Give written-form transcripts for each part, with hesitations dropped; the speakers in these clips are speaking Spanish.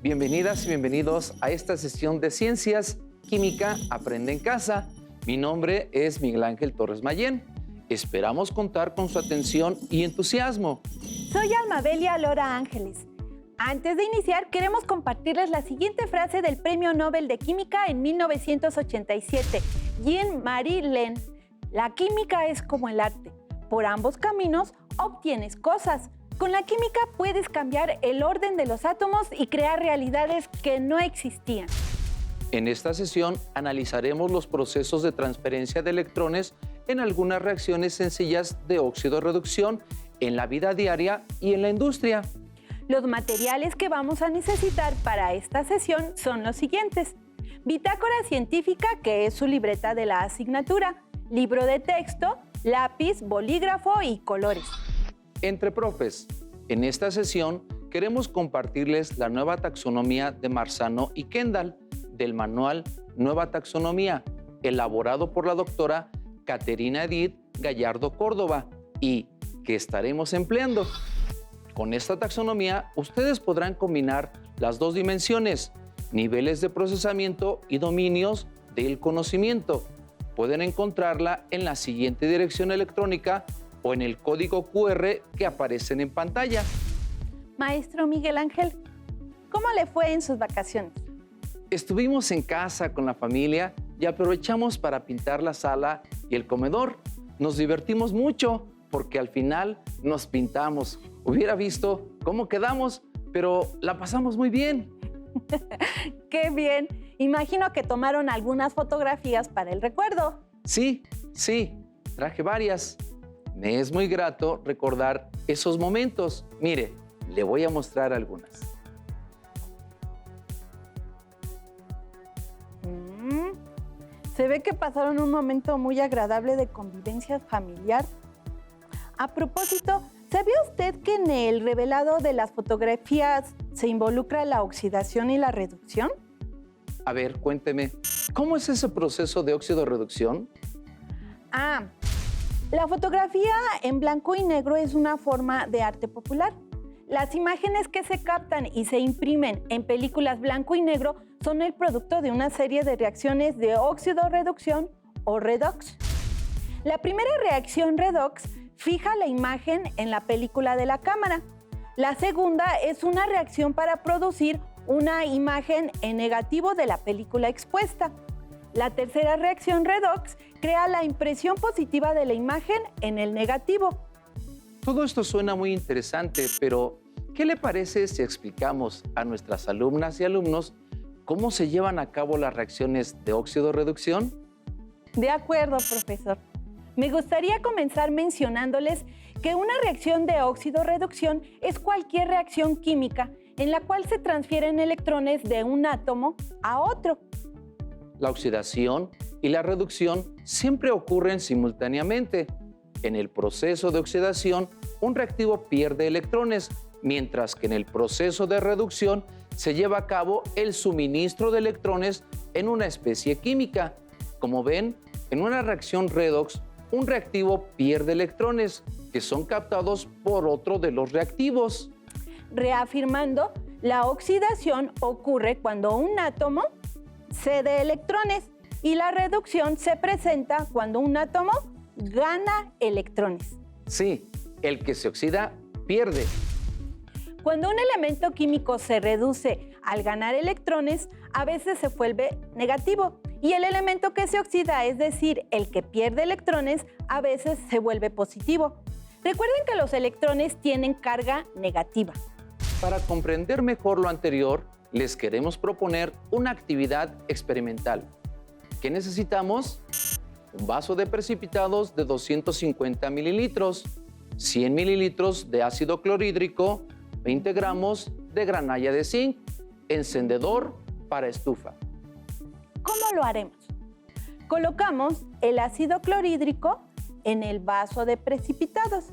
Bienvenidas y bienvenidos a esta sesión de Ciencias Química Aprende en Casa. Mi nombre es Miguel Ángel Torres Mayén. Esperamos contar con su atención y entusiasmo. Soy Almabelia Lora Ángeles. Antes de iniciar, queremos compartirles la siguiente frase del Premio Nobel de Química en 1987, Jean-Marie Lehn. La química es como el arte. Por ambos caminos obtienes cosas. Con la química puedes cambiar el orden de los átomos y crear realidades que no existían. En esta sesión analizaremos los procesos de transferencia de electrones en algunas reacciones sencillas de óxido-reducción en la vida diaria y en la industria. Los materiales que vamos a necesitar para esta sesión son los siguientes: bitácora científica, que es su libreta de la asignatura, libro de texto, lápiz, bolígrafo y colores. Entre profes, en esta sesión queremos compartirles la nueva taxonomía de Marzano y Kendall del manual Nueva Taxonomía, elaborado por la doctora Caterina Edith Gallardo Córdoba y que estaremos empleando. Con esta taxonomía, ustedes podrán combinar las dos dimensiones, niveles de procesamiento y dominios del conocimiento. Pueden encontrarla en la siguiente dirección electrónica o en el código QR que aparecen en pantalla. Maestro Miguel Ángel, ¿cómo le fue en sus vacaciones? Estuvimos en casa con la familia y aprovechamos para pintar la sala y el comedor. Nos divertimos mucho porque al final nos pintamos. Hubiera visto cómo quedamos, pero la pasamos muy bien. ¡Qué bien! Imagino que tomaron algunas fotografías para el recuerdo. Sí, traje varias. Me es muy grato recordar esos momentos. Mire, le voy a mostrar algunas. Se ve que pasaron un momento muy agradable de convivencia familiar. A propósito, ¿sabía usted que en el revelado de las fotografías se involucra la oxidación y la reducción? A ver, cuénteme, ¿cómo es ese proceso de óxido-reducción? La fotografía en blanco y negro es una forma de arte popular. Las imágenes que se captan y se imprimen en películas blanco y negro son el producto de una serie de reacciones de óxido-reducción o redox. La primera reacción redox fija la imagen en la película de la cámara. La segunda es una reacción para producir una imagen en negativo de la película expuesta. La tercera reacción redox crea la impresión positiva de la imagen en el negativo. Todo esto suena muy interesante, pero ¿qué le parece si explicamos a nuestras alumnas y alumnos cómo se llevan a cabo las reacciones de óxido-reducción? De acuerdo, profesor. Me gustaría comenzar mencionándoles que una reacción de óxido-reducción es cualquier reacción química en la cual se transfieren electrones de un átomo a otro. La oxidación y la reducción siempre ocurren simultáneamente. En el proceso de oxidación, un reactivo pierde electrones, mientras que en el proceso de reducción se lleva a cabo el suministro de electrones en una especie química. Como ven, en una reacción redox, un reactivo pierde electrones, que son captados por otro de los reactivos. Reafirmando, la oxidación ocurre cuando un átomo cede electrones y la reducción se presenta cuando un átomo gana electrones. Sí, el que se oxida pierde. Cuando un elemento químico se reduce al ganar electrones, a veces se vuelve negativo. Y el elemento que se oxida, es decir, el que pierde electrones, a veces se vuelve positivo. Recuerden que los electrones tienen carga negativa. Para comprender mejor lo anterior, les queremos proponer una actividad experimental. ¿Qué necesitamos? Un vaso de precipitados de 250 mililitros, 100 mililitros de ácido clorhídrico, 20 gramos de granalla de zinc, encendedor para estufa. ¿Cómo lo haremos? Colocamos el ácido clorhídrico en el vaso de precipitados.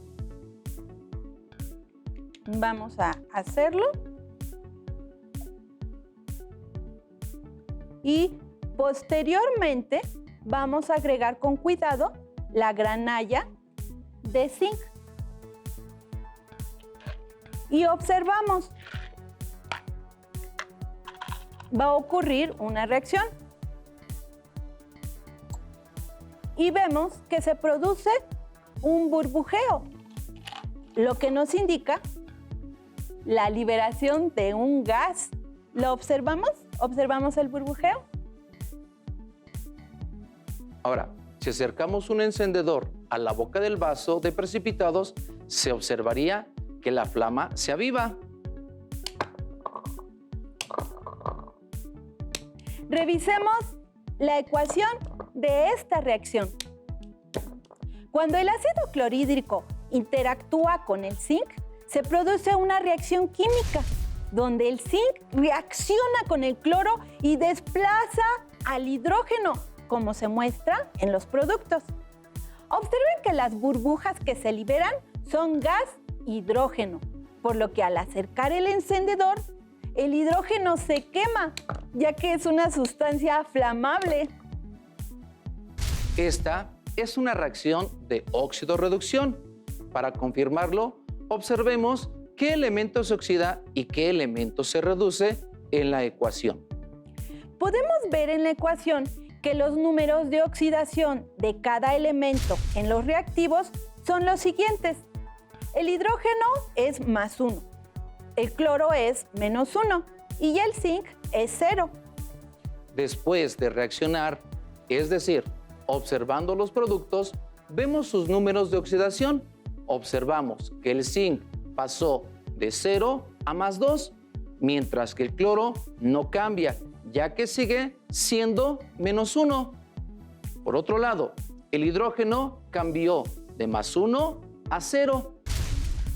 Vamos a hacerlo. Y posteriormente vamos a agregar con cuidado la granalla de zinc. Y observamos. va a ocurrir una reacción. Y vemos que se produce un burbujeo, lo que nos indica la liberación de un gas. ¿Lo observamos? ¿Observamos el burbujeo? Ahora, si acercamos un encendedor a la boca del vaso de precipitados, se observaría que la flama se aviva. Revisemos la ecuación de esta reacción. Cuando el ácido clorhídrico interactúa con el zinc, se produce una reacción química, donde el zinc reacciona con el cloro y desplaza al hidrógeno, como se muestra en los productos. Observen que las burbujas que se liberan son gas hidrógeno, por lo que al acercar el encendedor, el hidrógeno se quema, ya que es una sustancia flamable. Esta es una reacción de óxido-reducción. Para confirmarlo, observemos qué elemento se oxida y qué elemento se reduce en la ecuación. Podemos ver en la ecuación que los números de oxidación de cada elemento en los reactivos son los siguientes. El hidrógeno es +1, el cloro es -1 y el zinc es 0. Después de reaccionar, es decir, observando los productos, vemos sus números de oxidación. Observamos que el zinc pasó de 0 a +2, mientras que el cloro no cambia, ya que sigue siendo -1. Por otro lado, el hidrógeno cambió de +1 a 0.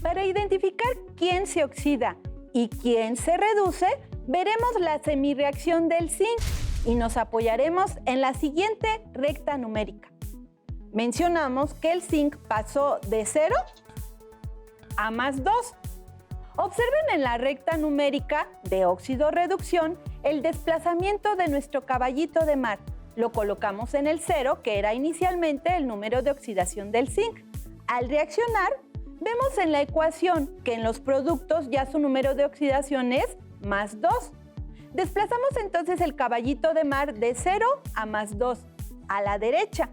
Para identificar quién se oxida y quién se reduce, veremos la semirreacción del zinc y nos apoyaremos en la siguiente recta numérica. Mencionamos que el zinc pasó de 0 a +2. Observen en la recta numérica de óxido-reducción el desplazamiento de nuestro caballito de mar. Lo colocamos en el 0, que era inicialmente el número de oxidación del zinc. Al reaccionar, vemos en la ecuación que en los productos ya su número de oxidación es +2. Desplazamos entonces el caballito de mar de 0 a +2 a la derecha.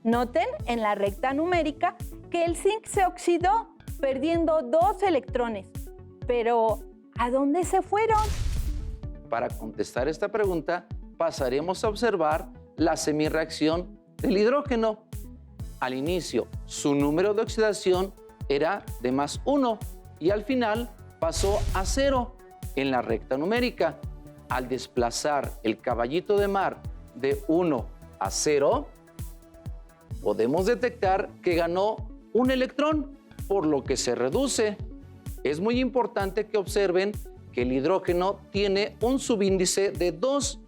Noten en la recta numérica que el zinc se oxidó perdiendo 2 electrones. Pero, ¿a dónde se fueron? Para contestar esta pregunta, pasaremos a observar la semirreacción del hidrógeno. Al inicio, su número de oxidación era de +1 y al final pasó a 0 en la recta numérica. Al desplazar el caballito de mar de 1 a 0, podemos detectar que ganó un electrón, por lo que se reduce. Es muy importante que observen que el hidrógeno tiene un subíndice de 2.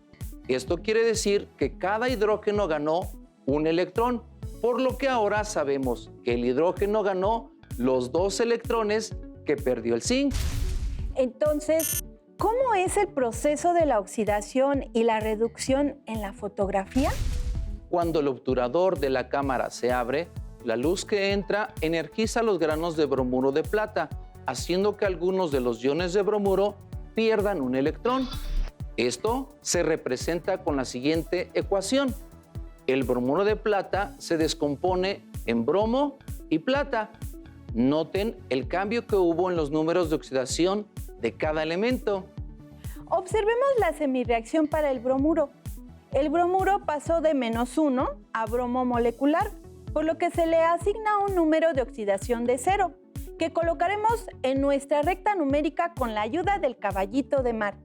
Esto quiere decir que cada hidrógeno ganó un electrón, por lo que ahora sabemos que el hidrógeno ganó los 2 electrones que perdió el zinc. Entonces, ¿cómo es el proceso de la oxidación y la reducción en la fotografía? Cuando el obturador de la cámara se abre, la luz que entra energiza los granos de bromuro de plata, haciendo que algunos de los iones de bromuro pierdan un electrón. Esto se representa con la siguiente ecuación. El bromuro de plata se descompone en bromo y plata. Noten el cambio que hubo en los números de oxidación de cada elemento. Observemos la semirreacción para el bromuro. El bromuro pasó de -1 a bromo molecular, por lo que se le asigna un número de oxidación de 0, que colocaremos en nuestra recta numérica con la ayuda del caballito de mar.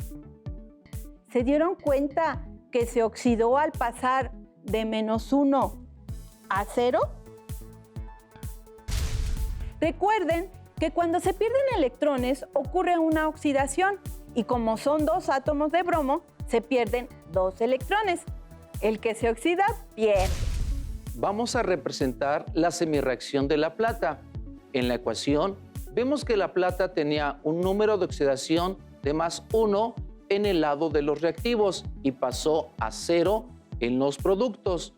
¿Se dieron cuenta que se oxidó al pasar de -1 a 0? Recuerden que cuando se pierden electrones ocurre una oxidación y como son 2 átomos de bromo, se pierden 2 electrones. El que se oxida pierde. Vamos a representar la semirreacción de la plata. En la ecuación vemos que la plata tenía un número de oxidación de +1 en el lado de los reactivos y pasó a 0 en los productos.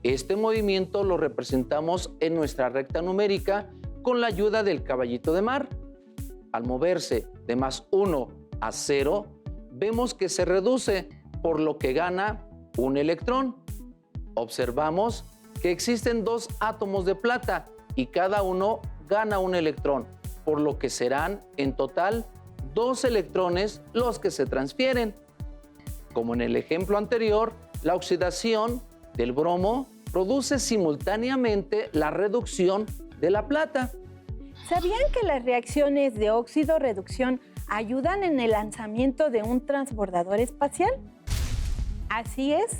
Este movimiento lo representamos en nuestra recta numérica con la ayuda del caballito de mar. Al moverse de +1 a 0, vemos que se reduce, por lo que gana un electrón. Observamos que existen 2 átomos de plata y cada uno gana un electrón, por lo que serán en total 2 electrones los que se transfieren. Como en el ejemplo anterior, la oxidación del bromo produce simultáneamente la reducción de la plata. ¿Sabían que las reacciones de óxido-reducción ayudan en el lanzamiento de un transbordador espacial? Así es.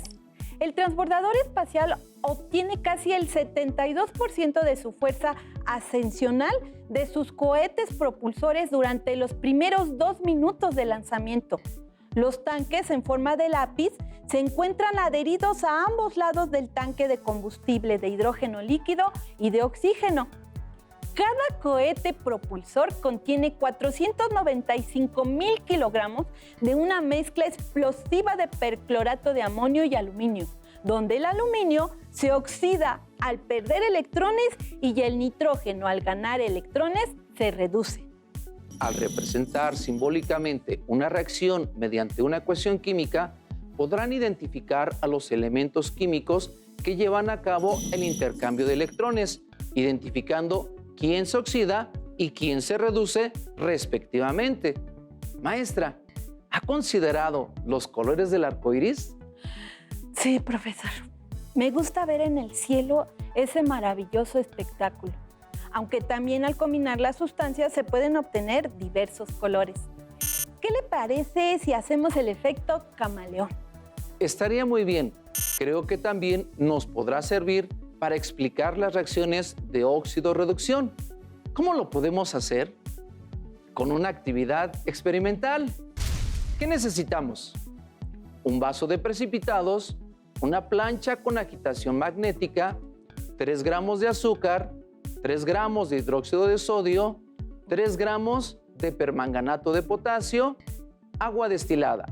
El transbordador espacial obtiene casi el 72% de su fuerza ascensional de sus cohetes propulsores durante los primeros 2 minutos de lanzamiento. Los tanques en forma de lápiz se encuentran adheridos a ambos lados del tanque de combustible de hidrógeno líquido y de oxígeno. Cada cohete propulsor contiene 495,000 kilogramos de una mezcla explosiva de perclorato de amonio y aluminio, donde el aluminio se oxida al perder electrones y el nitrógeno al ganar electrones se reduce. Al representar simbólicamente una reacción mediante una ecuación química, podrán identificar a los elementos químicos que llevan a cabo el intercambio de electrones, identificando quién se oxida y quién se reduce respectivamente. Maestra, ¿ha considerado los colores del arco iris? Sí, profesor. Me gusta ver en el cielo ese maravilloso espectáculo, aunque también al combinar las sustancias se pueden obtener diversos colores. ¿Qué le parece si hacemos el efecto camaleón? Estaría muy bien. Creo que también nos podrá servir para explicar las reacciones de óxido-reducción. ¿Cómo lo podemos hacer? Con una actividad experimental. ¿Qué necesitamos? Un vaso de precipitados, una plancha con agitación magnética, 3 gramos de azúcar, 3 gramos de hidróxido de sodio, 3 gramos de permanganato de potasio, agua destilada.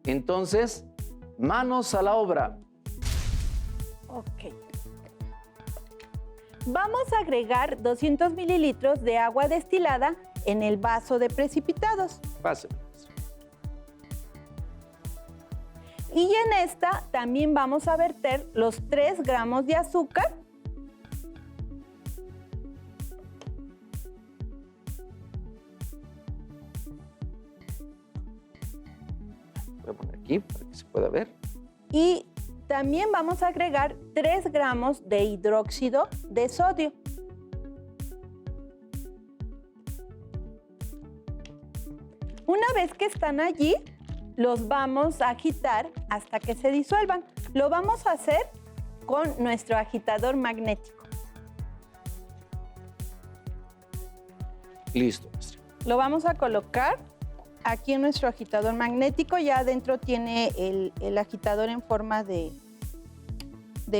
Entonces, manos a la obra. Ok. Vamos a agregar 200 mililitros de agua destilada en el vaso de precipitados. Pase. Y en esta también vamos a verter los 3 gramos de azúcar. Voy a poner aquí para que se pueda ver. Y también vamos a agregar 3 gramos de hidróxido de sodio. Una vez que están allí, los vamos a agitar hasta que se disuelvan. Lo vamos a hacer con nuestro agitador magnético. Listo, maestra. Lo vamos a colocar aquí en nuestro agitador magnético. Ya adentro tiene el agitador en forma de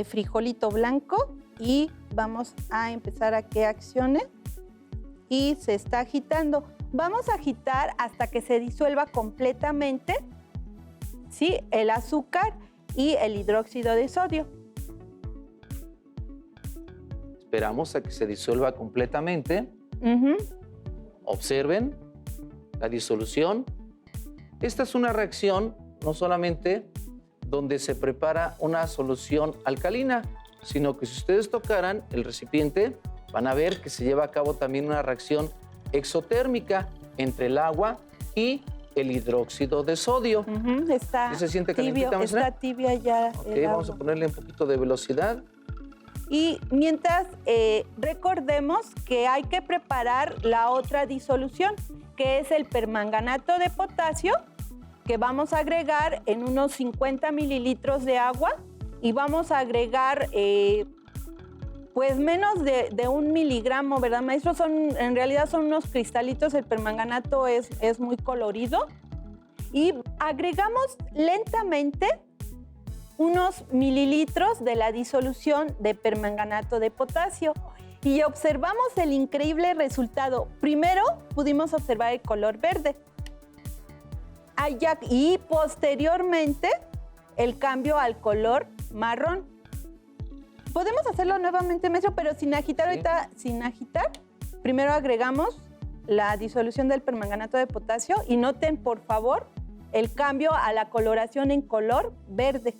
frijolito blanco y vamos a empezar a que accione y se está agitando. Vamos a agitar hasta que se disuelva completamente, ¿sí?, el azúcar y el hidróxido de sodio. Esperamos a que se disuelva completamente. Observen la disolución. Esta es una reacción no solamente donde se prepara una solución alcalina, sino que si ustedes tocaran el recipiente, van a ver que se lleva a cabo también una reacción exotérmica entre el agua y el hidróxido de sodio. Está ¿Se siente tibio, calientita, maestra? está tibia ya. Ok, vamos a ponerle un poquito de velocidad. Y mientras recordemos que hay que preparar la otra disolución, que es el permanganato de potasio, que vamos a agregar en unos 50 mililitros de agua y vamos a agregar pues menos de 1 miligramo, ¿verdad, maestro? En realidad son unos cristalitos, el permanganato es muy colorido. Y agregamos lentamente unos mililitros de la disolución de permanganato de potasio y observamos el increíble resultado. Primero pudimos observar el color verde y posteriormente el cambio al color marrón. Podemos hacerlo nuevamente, maestro, pero sin agitar. Sí. Ahorita, sin agitar, primero agregamos la disolución del permanganato de potasio y noten, por favor, el cambio a la coloración en color verde.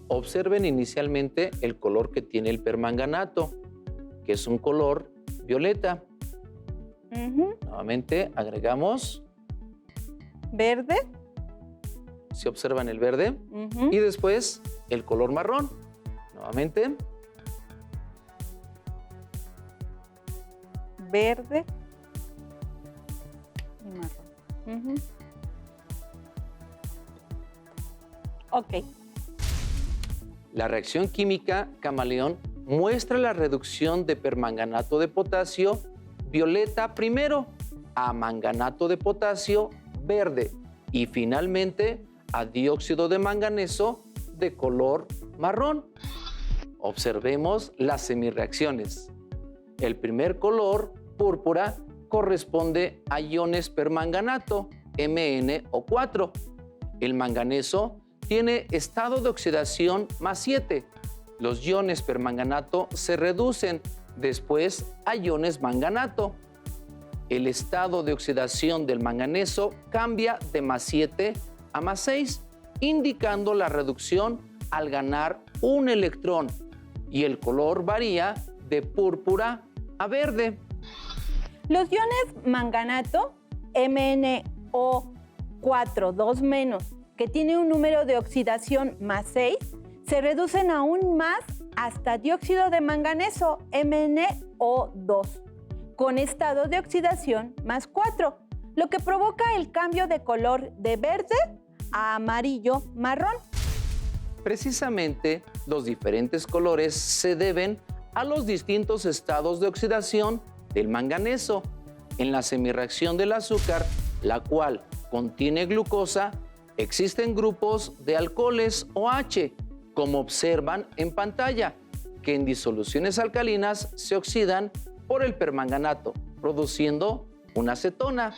Observen inicialmente el color que tiene el permanganato, que es un color violeta. Nuevamente agregamos verde. Si observan el verde. Y después el color marrón. Nuevamente. Verde y marrón. Ok. La reacción química camaleón muestra la reducción de permanganato de potasio violeta primero a manganato de potasio verde y finalmente a dióxido de manganeso de color marrón. Observemos las semirreacciones. El primer color, púrpura, corresponde a iones permanganato, MnO4. El manganeso tiene estado de oxidación +7. Los iones permanganato se reducen después a iones manganato. El estado de oxidación del manganeso cambia de +7 a +6, indicando la reducción al ganar un electrón, y el color varía de púrpura a verde. Los iones manganato, MnO4 2-, que tiene un número de oxidación +6, se reducen aún más hasta dióxido de manganeso, MnO2, con estado de oxidación +4, lo que provoca el cambio de color de verde a amarillo marrón. Precisamente, los diferentes colores se deben a los distintos estados de oxidación del manganeso. En la semirreacción del azúcar, la cual contiene glucosa, existen grupos de alcoholes OH, como observan en pantalla, que en disoluciones alcalinas se oxidan por el permanganato, produciendo una acetona.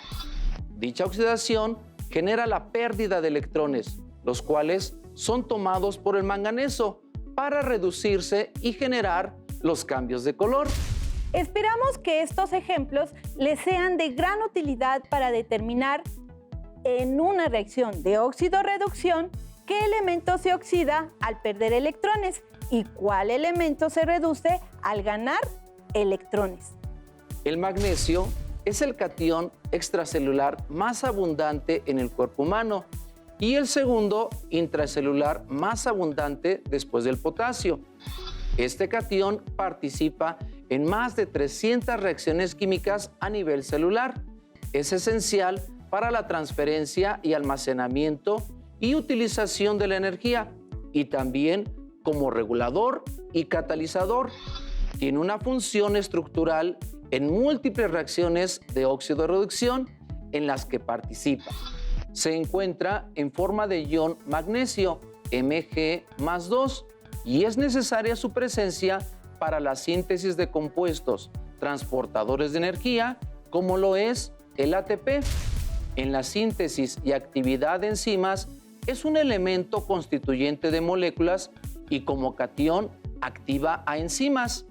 Dicha oxidación genera la pérdida de electrones, los cuales son tomados por el manganeso para reducirse y generar los cambios de color. Esperamos que estos ejemplos les sean de gran utilidad para determinar en una reacción de óxido-reducción qué elemento se oxida al perder electrones y cuál elemento se reduce al ganar electrones. El magnesio es el catión extracelular más abundante en el cuerpo humano y el segundo intracelular más abundante después del potasio. Este catión participa en más de 300 reacciones químicas a nivel celular. Es esencial para la transferencia y almacenamiento y utilización de la energía, y también como regulador y catalizador. Tiene una función estructural en múltiples reacciones de óxido de reducción en las que participa. Se encuentra en forma de ion magnesio, Mg+2, y es necesaria su presencia para la síntesis de compuestos transportadores de energía, como lo es el ATP. En la síntesis y actividad de enzimas es un elemento constituyente de moléculas y como catión activa a enzimas,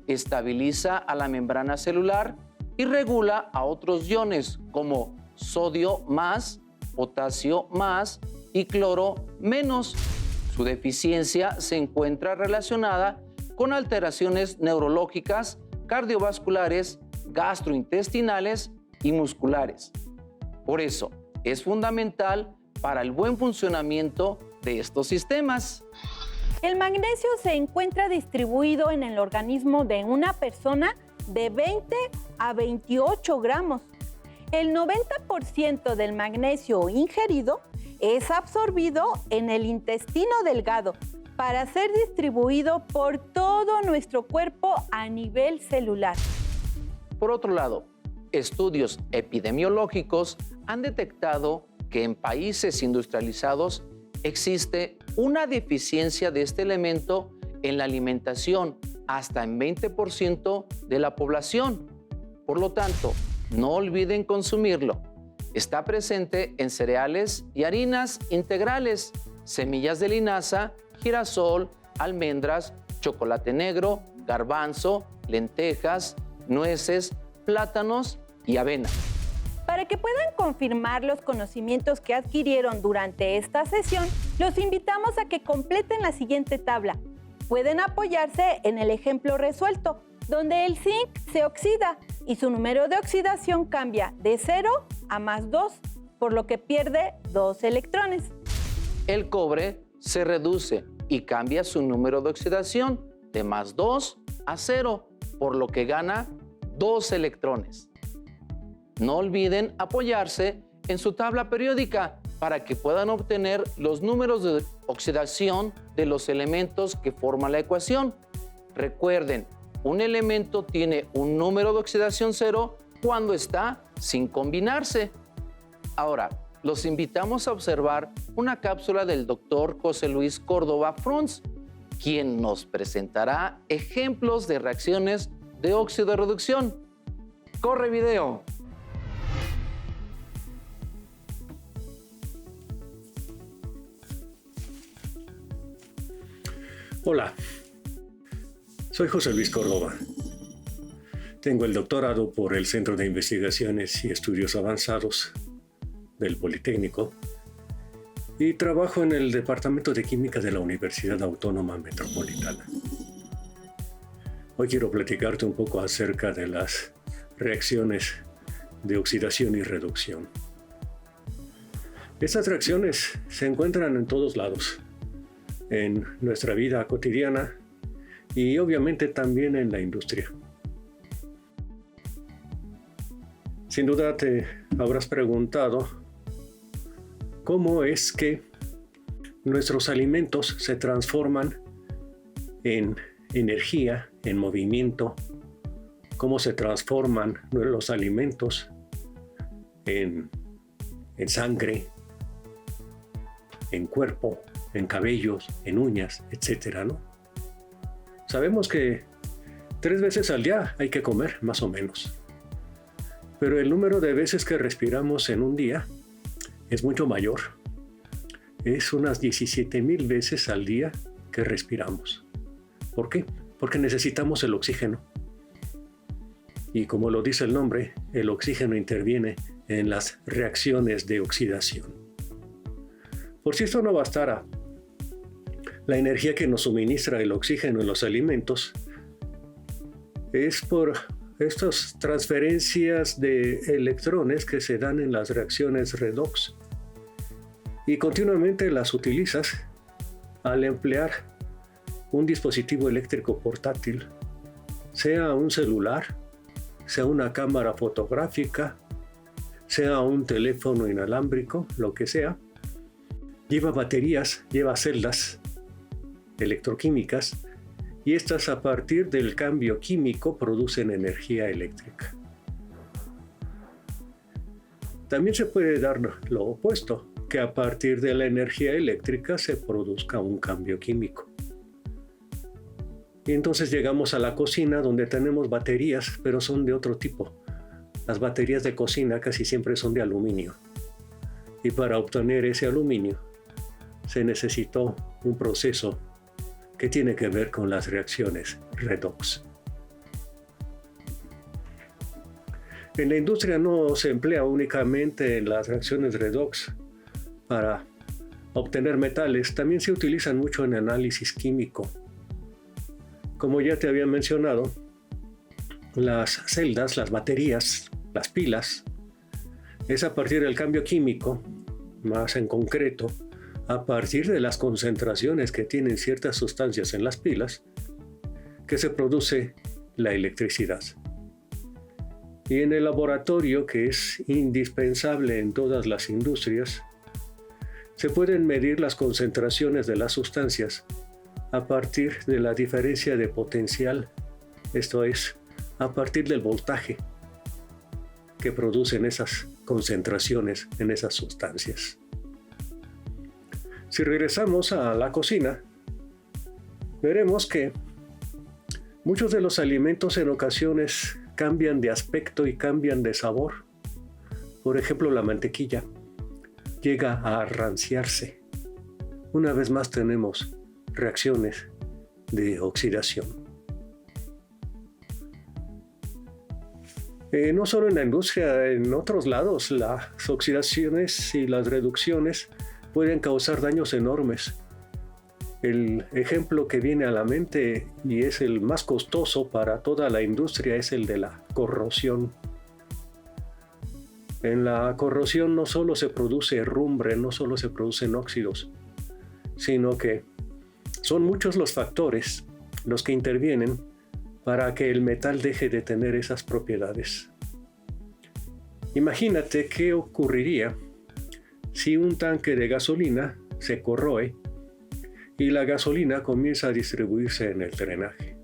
estabiliza a la membrana celular y regula a otros iones como sodio más, potasio más y cloro menos. Su deficiencia se encuentra relacionada con alteraciones neurológicas, cardiovasculares, gastrointestinales y musculares. Por eso, es fundamental para el buen funcionamiento de estos sistemas. El magnesio se encuentra distribuido en el organismo de una persona de 20 a 28 gramos. El 90% del magnesio ingerido es absorbido en el intestino delgado para ser distribuido por todo nuestro cuerpo a nivel celular. Por otro lado, estudios epidemiológicos han detectado que en países industrializados existe una deficiencia de este elemento en la alimentación hasta en 20% de la población. Por lo tanto, no olviden consumirlo. Está presente en cereales y harinas integrales, semillas de linaza, girasol, almendras, chocolate negro, garbanzo, lentejas, nueces, plátanos y avena. Para Para que puedan confirmar los conocimientos que adquirieron durante esta sesión, los invitamos a que completen la siguiente tabla. Pueden apoyarse en el ejemplo resuelto, donde el zinc se oxida y su número de oxidación cambia de 0 a +2, por lo que pierde 2 electrones. El cobre se reduce y cambia su número de oxidación de +2 a 0, por lo que gana 2 electrones. No olviden apoyarse en su tabla periódica para que puedan obtener los números de oxidación de los elementos que forman la ecuación. Recuerden, un elemento tiene un número de oxidación 0 cuando está sin combinarse. Ahora, los invitamos a observar una cápsula del Dr. José Luis Córdoba Frunz, quien nos presentará ejemplos de reacciones de óxido de reducción. ¡Corre video! Hola, soy José Luis Córdoba. Tengo el doctorado por el Centro de Investigaciones y Estudios Avanzados del Politécnico y trabajo en el Departamento de Química de la Universidad Autónoma Metropolitana. Hoy quiero platicarte un poco acerca de las reacciones de oxidación y reducción. Estas reacciones se encuentran en todos lados, en nuestra vida cotidiana y obviamente también en la industria. Sin duda te habrás preguntado cómo es que nuestros alimentos se transforman en energía, en movimiento, cómo se transforman los alimentos en sangre, en cuerpo, en cabellos, en uñas, etcétera, ¿no? Sabemos que 3 veces al día hay que comer, más o menos. Pero el número de veces que respiramos en un día es mucho mayor. Es unas 17,000 veces al día que respiramos. ¿Por qué? Porque necesitamos el oxígeno. Y como lo dice el nombre, el oxígeno interviene en las reacciones de oxidación. Por si esto no bastara, la energía que nos suministra el oxígeno en los alimentos es por estas transferencias de electrones que se dan en las reacciones redox y continuamente las utilizas al emplear un dispositivo eléctrico portátil, sea un celular, sea una cámara fotográfica, sea un teléfono inalámbrico, lo que sea. Lleva baterías, lleva celdas electroquímicas y estas a partir del cambio químico producen energía eléctrica. También se puede dar lo opuesto, que a partir de la energía eléctrica se produzca un cambio químico. Y entonces llegamos a la cocina donde tenemos baterías, pero son de otro tipo. Las baterías de cocina casi siempre son de aluminio. Y para obtener ese aluminio se necesitó un proceso que tiene que ver con las reacciones redox. En la industria no se emplea únicamente en las reacciones redox para obtener metales, también se utilizan mucho en análisis químico. Como ya te había mencionado, las celdas, las baterías, las pilas, es a partir del cambio químico, más en concreto, a partir de las concentraciones que tienen ciertas sustancias en las pilas, que se produce la electricidad. Y en el laboratorio, que es indispensable en todas las industrias, se pueden medir las concentraciones de las sustancias a partir de la diferencia de potencial, esto es, a partir del voltaje que producen esas concentraciones en esas sustancias. Si regresamos a la cocina, veremos que muchos de los alimentos en ocasiones cambian de aspecto y cambian de sabor. Por ejemplo, la mantequilla llega a ranciarse. Una vez más tenemos reacciones de oxidación. No solo en la industria, en otros lados, las oxidaciones y las reducciones pueden causar daños enormes. El ejemplo que viene a la mente y es el más costoso para toda la industria es el de la corrosión. En la corrosión no solo se produce herrumbre, no solo se producen óxidos, sino que son muchos los factores los que intervienen para que el metal deje de tener esas propiedades. Imagínate qué ocurriría si un tanque de gasolina se corroe y la gasolina comienza a distribuirse en el drenaje.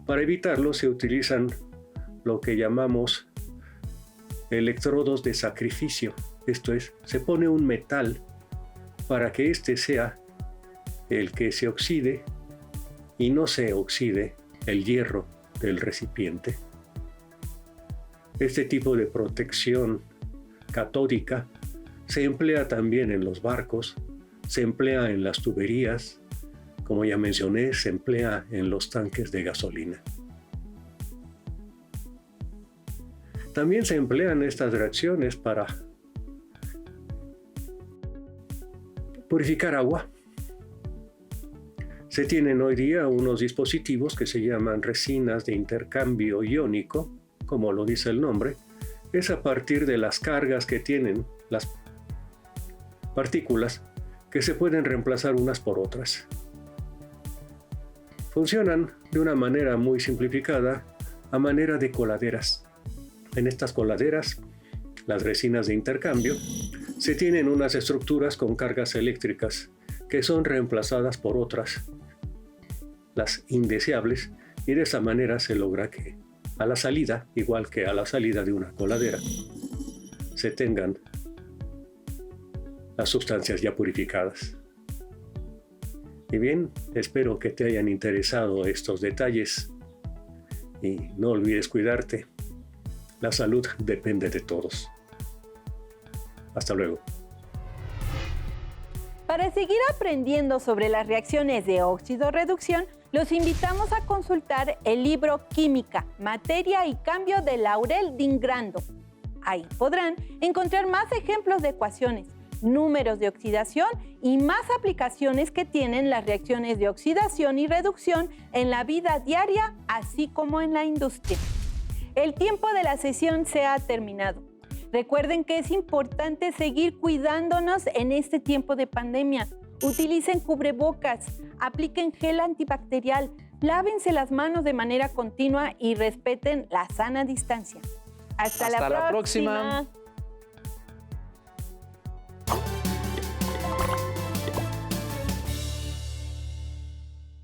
Para evitarlo se utilizan lo que llamamos electrodos de sacrificio. Esto es, se pone un metal para que éste sea el que se oxide y no se oxide el hierro del recipiente. Este tipo de protección catódica se emplea también en los barcos, se emplea en las tuberías, como ya mencioné, se emplea en los tanques de gasolina. También se emplean estas reacciones para purificar agua. Se tienen hoy día unos dispositivos que se llaman resinas de intercambio iónico, como lo dice el nombre. Es a partir de las cargas que tienen las partículas que se pueden reemplazar unas por otras. Funcionan de una manera muy simplificada a manera de coladeras. En estas coladeras, las resinas de intercambio, se tienen unas estructuras con cargas eléctricas que son reemplazadas por otras, las indeseables, y de esa manera se logra que a la salida, igual que a la salida de una coladera, se tengan las sustancias ya purificadas. Y bien, espero que te hayan interesado estos detalles y no olvides cuidarte. La salud depende de todos. Hasta luego. Para seguir aprendiendo sobre las reacciones de óxido-reducción, los invitamos a consultar el libro Química, Materia y Cambio de Laurel Dingrando. Ahí podrán encontrar más ejemplos de ecuaciones, números de oxidación y más aplicaciones que tienen las reacciones de oxidación y reducción en la vida diaria, así como en la industria. El tiempo de la sesión se ha terminado. Recuerden que es importante seguir cuidándonos en este tiempo de pandemia. Utilicen cubrebocas, apliquen gel antibacterial, lávense las manos de manera continua y respeten la sana distancia. Hasta la próxima.